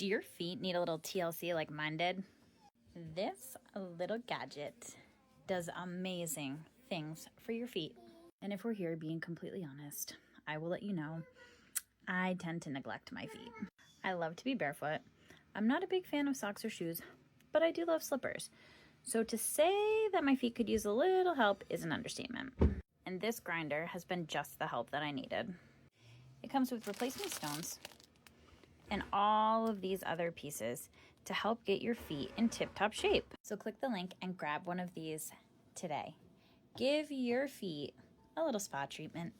Do your feet need a little TLC like mine did? This little gadget does amazing things for your feet. And if we're here being completely honest, I will let you know, I tend to neglect my feet. I love to be barefoot. I'm not a big fan of socks or shoes, but I do love slippers. So to say that my feet could use a little help is an understatement. And this grinder has been just the help that I needed. It comes with replacement stones and all of these other pieces to help get your feet in tip-top shape. So click the link and grab one of these today. Give your feet a little spa treatment.